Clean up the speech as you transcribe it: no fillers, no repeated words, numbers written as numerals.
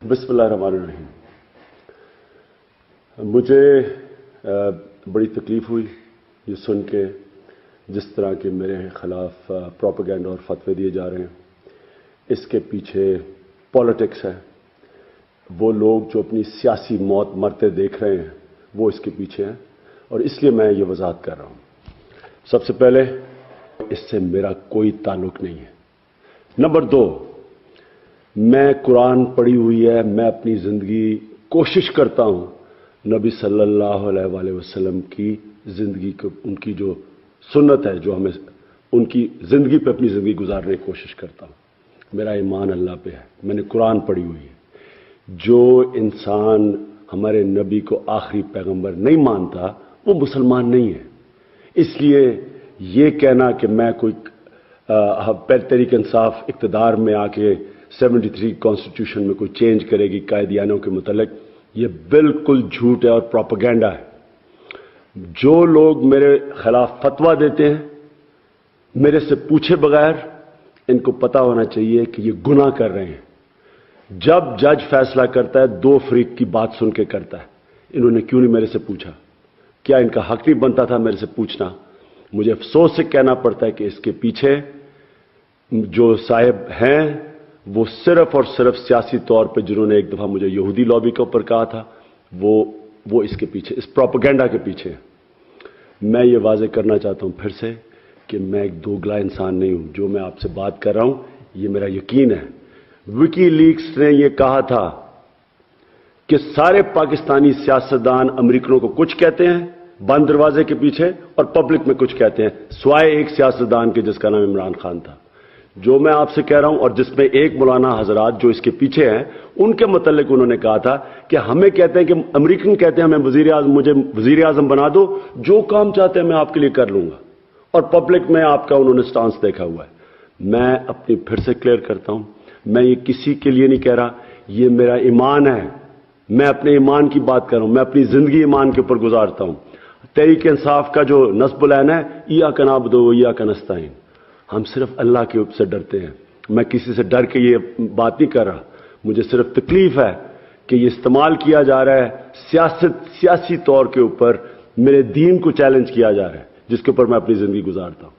बिस्मिल्लाहिर्रहमानिर्रहीम। मुझे बड़ी तकलीफ हुई ये सुन के जिस तरह के मेरे खिलाफ प्रोपेगेंडा और फतवे दिए जा रहे हैं। इसके पीछे पॉलिटिक्स है। वो लोग जो अपनी सियासी मौत मरते देख रहे हैं वो इसके पीछे हैं और इसलिए मैं ये वजाहत कर रहा हूं। सबसे पहले इससे मेरा कोई ताल्लुक नहीं है। नंबर 2, मैं कुरान पढ़ी हुई है। मैं अपनी जिंदगी कोशिश करता हूं नबी सल्लल्लाहु अलैहि वसल्लम की जिंदगी को, उनकी जो सुन्नत है, जो हमें उनकी जिंदगी पे अपनी जिंदगी गुजारने की कोशिश करता हूं। मेरा ईमान अल्लाह पे है। मैंने कुरान पढ़ी हुई है। जो इंसान हमारे नबी को आखिरी पैगंबर नहीं मानता वो मुसलमान नहीं है। इसलिए ये कहना कि मैं कोई तहरीक इंसाफ इक़्तिदार में आके 73 कॉन्स्टिट्यूशन में कोई चेंज करेगी कायदियानों के मुतल्लिक, ये बिल्कुल झूठ है और प्रोपेगेंडा है। जो लोग मेरे खिलाफ फतवा देते हैं मेरे से पूछे बगैर, इनको पता होना चाहिए कि ये गुनाह कर रहे हैं। जब जज फैसला करता है 2 फरीक की बात सुन के करता है। इन्होंने क्यों नहीं मेरे से पूछा? क्या इनका हक नहीं बनता था मेरे से पूछना? मुझे अफसोस से कहना पड़ता है कि इसके पीछे जो साहिब हैं वो सिर्फ और सिर्फ सियासी तौर पे, जिन्होंने एक दफा मुझे यहूदी लॉबी के ऊपर कहा था, वो इसके पीछे, इस प्रोपेगेंडा के पीछे है। मैं ये वाजे करना चाहता हूं फिर से कि मैं एक दोगला इंसान नहीं हूं। जो मैं आपसे बात कर रहा हूं ये मेरा यकीन है। विकीलीक्स ने यह कहा था कि सारे पाकिस्तानी सियासतदान अमेरिकनों को कुछ कहते हैं बंद दरवाजे के पीछे और पब्लिक में कुछ कहते हैं, सिवाय एक सियासतदान के जिसका नाम इमरान खान था। जो मैं आपसे कह रहा हूं और जिसमें एक मौलाना हजरात जो इसके पीछे हैं, उनके मुतल्लिक उन्होंने कहा था कि हमें कहते हैं कि अमेरिकन कहते हैं हमें मुझे वजीर आजम बना दो, जो काम चाहते हैं मैं आपके लिए कर लूंगा। और पब्लिक में आपका उन्होंने स्टांस देखा हुआ है। मैं अपनी फिर से क्लियर करता हूं, मैं ये किसी के लिए नहीं कह रहा, ये मेरा ईमान है। मैं अपने ईमान की बात कर रहा हूं। मैं अपनी जिंदगी ईमान के ऊपर गुजारता हूं। तहरीक इंसाफ का जो नस्बुल ऐन है, इय्याका नअबुदु व इय्याका नस्तईन, हम सिर्फ अल्लाह के से डरते हैं। मैं किसी से डर के ये बात नहीं कर रहा। मुझे सिर्फ तकलीफ है कि ये इस्तेमाल किया जा रहा है सियासी तौर के ऊपर, मेरे दीन को चैलेंज किया जा रहा है, जिसके ऊपर मैं अपनी जिंदगी गुजारता हूं।